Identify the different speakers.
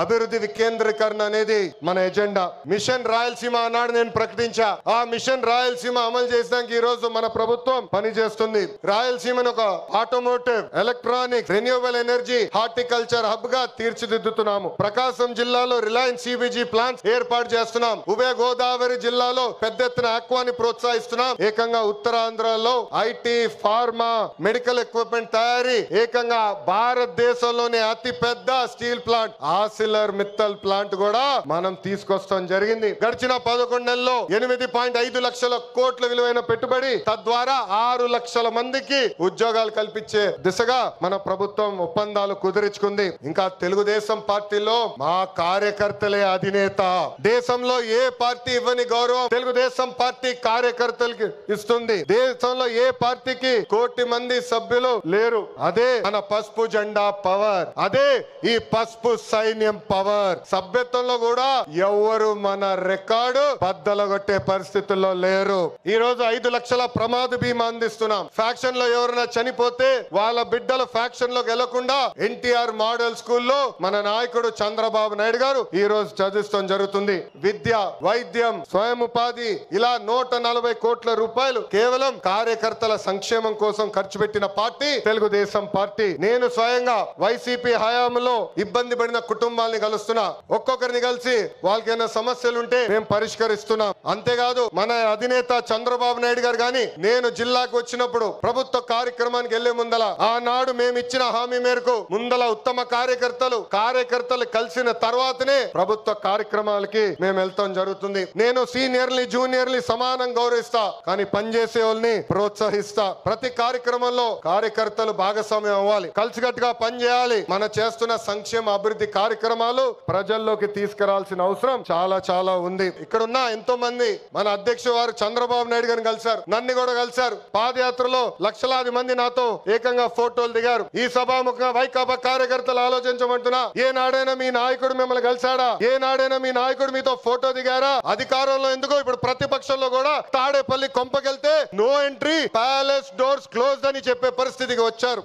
Speaker 1: అభివృద్ధి వికేంద్రీకరణ అనేది మన ఎజెండా. మిషన్ రాయలసీమ అన్నాడు నేను ప్రకటించా. ఆ మిషన్ రాయలసీమ అమలు చేసడానికి ఈ రోజు మన ప్రభుత్వం పనిచేస్తుంది. రాయలసీమను ఒక automotive, electronics, renewable energy, horticulture hub గా తీర్చిదిద్దుతున్నాము. ప్రకాశం జిల్లాలో రిలయన్స్ సిబిజీ ప్లాంట్స్ ఏర్పాటు చేస్తున్నాం. ఉభయ గోదావరి జిల్లాలో పెద్ద ఎత్తున ఆక్వాని ప్రోత్సహిస్తున్నాం. ఏకంగా ఉత్తరాంధ్రలో ఐటీ, ఫార్మా, మెడికల్ ఎక్విప్మెంట్ తయారీ, ఏకంగా భారతదేశంలోనే అతి పెద్ద స్టీల్ ప్లాంట్ ఆసిలర్ మిత్తల్ ప్లాంట్ కూడా మనం తీసుకొస్తాం జరిగింది. గడిచిన 11 నెలల్లో 8.5 లక్షల కోట్ల విలువైన పెట్టుబడి, తద్వారా 6 లక్షల మందికి ఉద్యోగాలు కల్పించే దిశగా మన ప్రభుత్వం ఒప్పందాలు కుదుర్చుకుంది. ఇంకా తెలుగుదేశం పార్టీలో మా కార్యకర్తలే అధినేత. దేశంలో ఏ పార్టీ ఇవ్వని గౌరవం తెలుగుదేశం పార్టీ కార్యకర్తలకి ఇస్తుంది. దేశంలో ఏ పార్టీకి 1 కోటి మంది సభ్యులు లేరు. అదే మన పసుపు జెండా పవర్, అదే ఈ పసుపు సైన్యం పవర్. సభ్యత్వంలో కూడా ఎవరు మన రికార్డు బద్దలగొట్టే పరిస్థితుల్లో లేరు. ఈ రోజు 5 లక్షల ప్రమాద బీమా అందిస్తున్నాం. ఫ్యాక్షన్ లో ఎవరైనా చనిపోతే వాళ్ళ బిడ్డలు ఫ్యాక్షన్ లో గెలకుండా ఎన్టీఆర్ మోడల్ స్కూల్లో మన నాయకుడు చంద్రబాబు నాయుడు గారు ఈ రోజు చదివిస్తాం జరుగుతుంది. విద్య, వైద్యం, స్వయం ఉపాధి, ఇలా 140 కోట్ల రూపాయలు కేవలం కార్యకర్తల సంక్షేమం కోసం ఖర్చు పెట్టిన పార్టీ తెలుగుదేశం పార్టీ. నేను స్వయంగా వైసీపీ హయాంలో ఇబ్బంది పడిన కుటుంబాలని కలుస్తున్నా. ఒక్కొక్కరిని కలిసి వాళ్ళకి ఏమైనా సమస్యలు ఉంటే మేము పరిష్కరిస్తున్నాం. అంతేకాదు మన అధినేత చంద్రబాబు నాయుడు గారు గాని నేను జిల్లాకు వచ్చినప్పుడు ప్రభుత్వ కార్యక్రమానికి వెళ్లే ముందల ఆనాడు మేము ఇచ్చిన హామీ మేరకు ముందల ఉత్తమ కార్యకర్తలు కలిసిన తర్వాతనే ప్రభుత్వ కార్యక్రమాలకి మేము వెళ్తాం జరుగుతుంది. నేను సీనియర్ని, జూనియర్ని సమానం గౌరవిస్తా, కానీ పనిచేసే వాళ్ళని ప్రోత్సహిస్తా. ప్రతి కార్యక్రమంలో కార్యకర్తలు భాగస్వామ్యం అవ్వాలి, కలిసికట్టుగా పనిచేయాలి. మన చేస్తున్న సంక్షేమ అభివృద్ధి కార్యక్రమాలు ప్రజల్లోకి తీసుకురావాల్సిన అవసరం చాలా చాలా ఉంది. ఇక్కడున్న ఎంతో మంది మన అధ్యక్షుడు వారు చంద్రబాబు నాయుడు గారిని కలిశారు, నన్ను కూడా కలిశారు. పాదయాత్రలో లక్షలాది మంది నాతో ఏకంగా ఫోటోలు దిగారు. ఈ సభాముఖంగా వైకాపా కార్యకర్తలు ఆలోచించమంటున్నా, ఏనాడైనా మీ నాయకుడు మిమ్మల్ని కలిశాడా? ఏనాడైనా మీ నాయకుడు మీతో ఫోటో దిగారా? అధికారంలో ఎందుకో ఇప్పుడు ప్రతిపక్షంలో కూడా తాడేపల్లి కొంపకెళ్తే no entry, palace doors close అని చెప్పే పరిస్థితికి వచ్చారు.